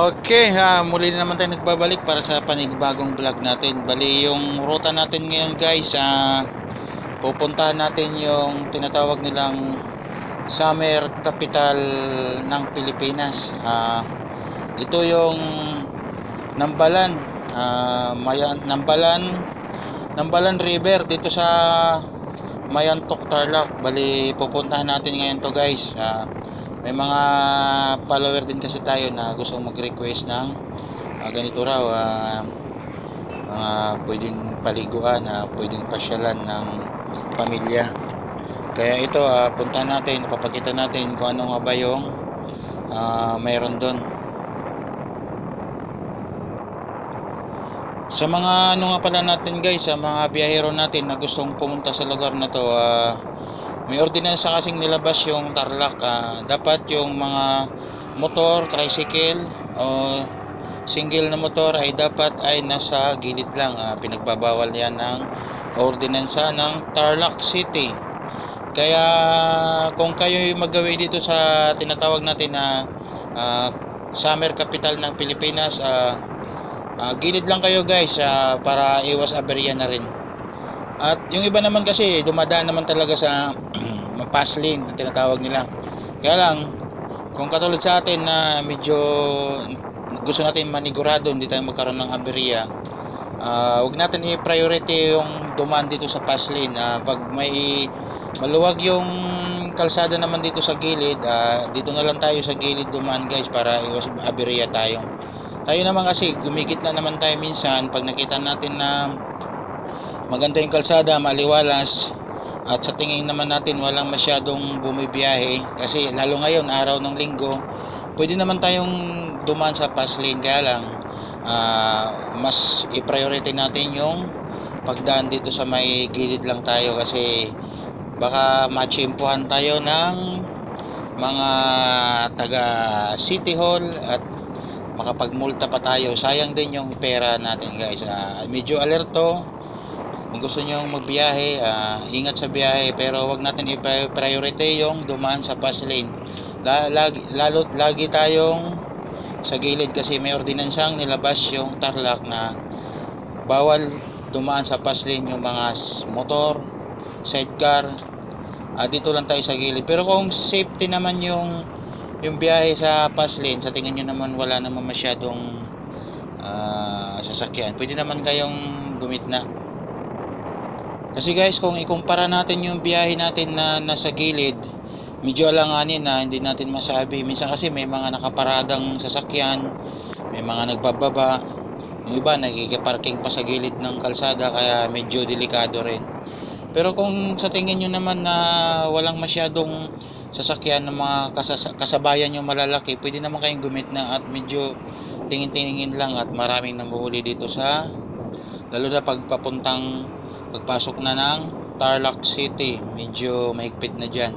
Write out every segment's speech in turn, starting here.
Okay, muli na naman tayo nagbabalik para sa panibagong vlog natin. Bali, yung ruta natin ngayon guys, pupuntahan natin yung tinatawag nilang summer capital ng Pilipinas. Ito yung Nambalan, Nambalan River dito sa Mayantok, Tarlac. Bali, pupuntahan natin ngayon to guys. May mga follower din kasi tayo na gustong mag-request ng ganito raw, mga pwedeng paliguan, pwedeng pasyalan ng pamilya. Kaya ito, puntahan natin, napapakita natin kung ano nga ba yung mayroon doon. Sa mga ano nga pala natin guys, sa mga biyahero natin na gustong pumunta sa lugar na to, may ordinansa kasing nilabas yung Tarlac. Dapat yung mga motor, tricycle o single na motor ay dapat ay nasa gilid lang. Pinagbabawal yan ng ordinansa ng Tarlac City. Kaya kung kayo magawi dito sa tinatawag natin na summer capital ng Pilipinas, gilid lang kayo guys, para iwas aberya na rin. At yung iba naman kasi dumadaan naman talaga sa pass lane ang tinatawag nila. Kaya lang, kung katulad sa atin na medyo gusto natin manigurado hindi tayo magkaroon ng aberya, huwag natin i-priority yung dumaan dito sa pass lane. Pag may maluwag yung kalsada naman dito sa gilid, dito na lang tayo sa gilid dumaan guys para iwas aberya tayo. Tayo naman kasi gumigit na naman tayo minsan pag nakita natin na maganda yung kalsada, maliwalas, at sa tingin naman natin walang masyadong bumibiyahe, kasi lalo ngayon araw ng linggo, pwede naman tayong dumaan sa fast lane. Kaya lang, mas i-priority natin yung pagdaan dito sa may gilid lang tayo, kasi baka matsimpuhan tayo ng mga taga City Hall at makapagmulta pa tayo. Sayang din yung pera natin guys. Medyo alerto kung gusto nyo magbiyahe, ingat sa biyahe, pero wag natin i-priority yung dumaan sa fast lane. Lagi tayong sa gilid, kasi may ordinansang nilabas yung Tarlac na bawal dumaan sa fast lane yung mga motor, sidecar. Dito lang tayo sa gilid. Pero kung safety naman yung biyahe sa fast lane, sa tingin nyo naman wala naman masyadong sasakyan, pwede naman kayong gumitna. Kasi guys, kung ikumpara natin yung biyahe natin na nasa gilid, medyo alanganin na hindi natin masabi. Minsan kasi may mga nakaparadang sasakyan, may mga nagbababa, yung iba nagigiparking pa sa gilid ng kalsada, kaya medyo delikado rin. Pero kung sa tingin nyo naman na walang masyadong sasakyan ng mga kasabayan nyo malalaki, pwede naman kayong gumitna at medyo tingin-tingin lang, at maraming nanguhuli dito sa, lalo na pagpasok na ng Tarlac City, medyo mahigpit na dyan.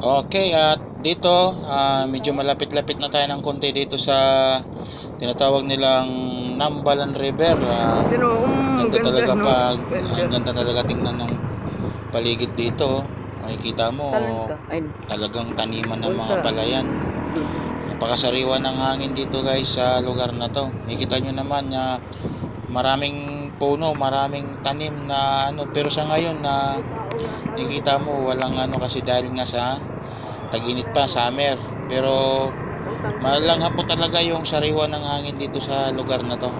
Okay, at dito medyo malapit-lapit na tayo ng konti dito sa tinatawag nilang Nambalan River. Sino? Ganda Ganda, talaga no? pag Ganda. ang ganda talaga tingnan ng paligid dito. Makikita mo Talon ka. Ay, talagang taniman ng mga ultra. palayan. Napakasariwa ng hangin dito guys sa lugar na to. Makikita nyo naman na maraming puno, maraming tanim na ano, pero sa ngayon na nakikita mo walang ano kasi dahil nga sa tag-init pa, summer. Pero malanghap po talaga yung sariwa ng hangin dito sa lugar na to.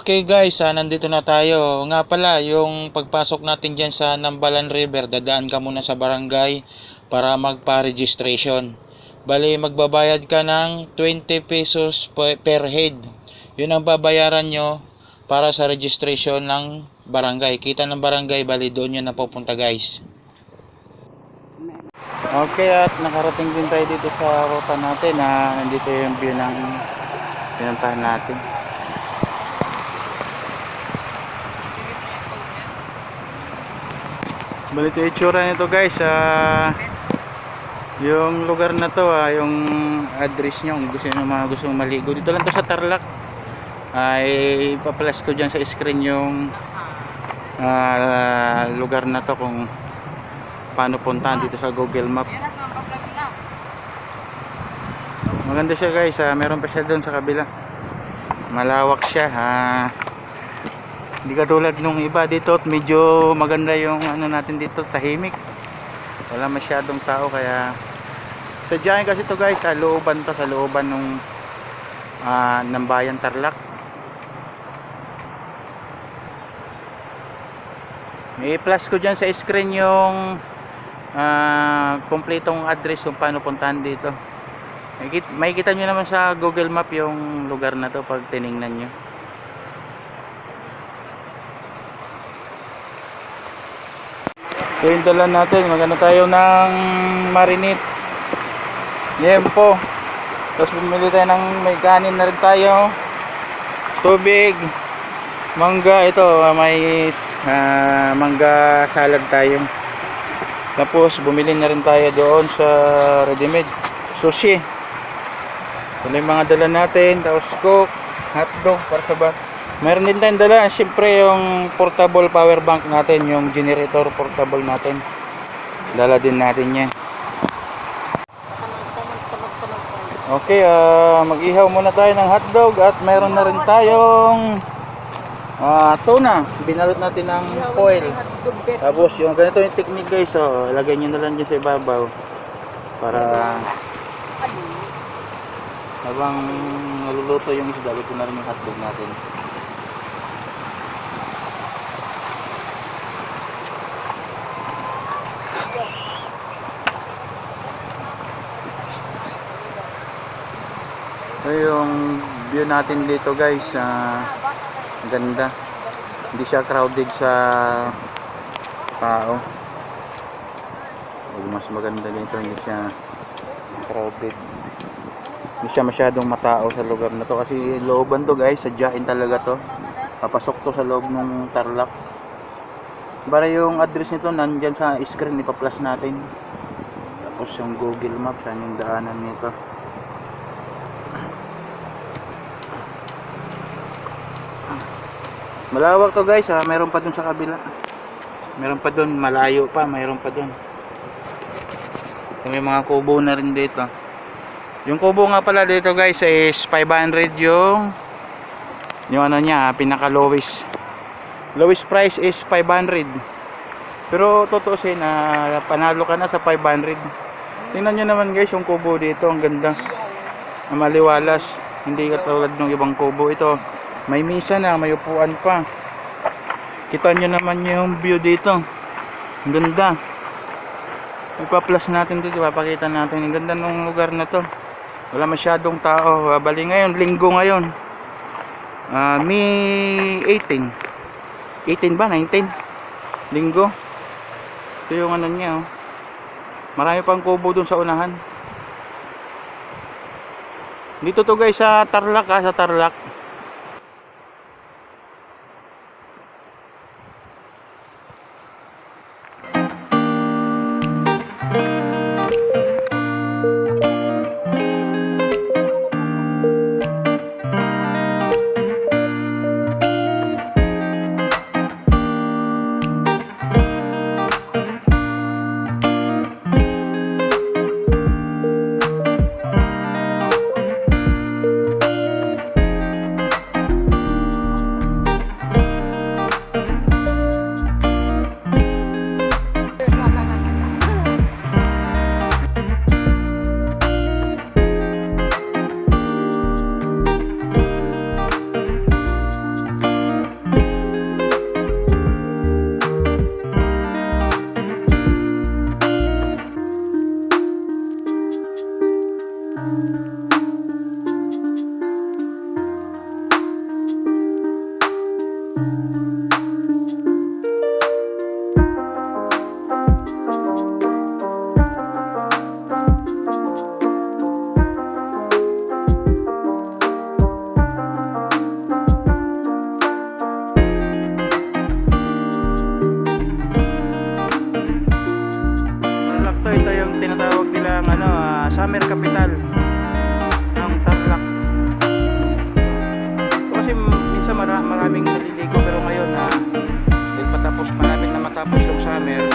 Okay guys, nandito na tayo. Nga pala, yung pagpasok natin dyan sa Nambalan River, dadaan ka muna sa barangay para magpa-registration. Bali, magbabayad ka ng 20 pesos per head. Yun ang babayaran nyo para sa registration ng barangay. Kita ng barangay, bali doon yun napupunta guys. Okay, at nakarating din tayo dito sa ruta natin na nandito yung view ng pinuntahan natin. Balik yung itsura nito guys, yung lugar na to, yung address nyo kung gusto nyo mga gustong maligo. Dito lang to sa Tarlac. Ay ipapalas ko dyan sa screen yung lugar na to kung paano puntahan dito sa Google Map. Maganda siya guys, meron pa siya doon sa kabila. Malawak siya, hindi katulad nung iba dito, medyo maganda yung ano natin dito, tahimik, wala masyadong tao. Kaya sadyain kasi to guys, sa looban to, sa looban nung ng Bayan Tarlac. I-plus ko dyan sa screen yung kumpletong address kung paano puntahan dito. Makikita nyo naman sa Google Map yung lugar na to pag tiningnan nyo. So yung dala natin, magano tayo ng marinate, yempo, tapos bumili tayo ng may kanin na rin tayo, tubig, mangga, ito may mangga salad tayo. Tapos bumili na rin tayo doon sa ready made sushi. Ito yung mga dala natin. Tapos coke, hotdog para sa bag. Mayroon din tayong dala, syempre yung portable power bank natin, yung generator portable natin, dala din natin yan. Okay, mag-ihaw muna tayo ng hotdog. At mayroon na rin tayong tuna, binalot natin ng foil. Tapos yung ganito yung technique guys, ilagay nyo na lang dyan sa ibabaw para habang naluluto yung isda, luto na rin yung hotdog natin. So yung view natin dito guys, ganda, hindi siya crowded sa tao. Mas maganda dito, hindi siya crowded, hindi siya masyadong matao sa lugar na to, kasi looban to guys, sadyain talaga to, papasok to sa loob ng Tarlac. Para yung address nito nandyan sa screen, ipa-plus natin. Tapos yung Google Maps, saan yung daanan nito. Malawak to guys, mayroon pa dun sa kabila, mayroon pa dun, malayo pa, mayroon pa dun. May mga kubo na rin dito. Yung kubo nga pala dito guys is 500 yung ano niya, pinaka lowest price is 500. Pero tutuusin, panalo ka na sa 500. Tingnan nyo naman guys yung kubo dito, ang ganda, maliwalas, hindi katulad ng ibang kubo. Ito may misa na, may upuan pa. Kita nyo naman yung view dito, ang ganda. Ipa-plus natin dito, papakita natin ang ganda ng lugar na to. Wala masyadong tao. Bali ngayon, linggo ngayon, May 18 ba? 19 linggo. Ito yung ano niya, marami pang kubo dun sa unahan. Dito to guys sa Tarlac, sa Tarlac. Summer capital ng Tarlac. Kasi minsan maraming naliligo, pero ngayon dahil patapos, malapit na matapos yung summer,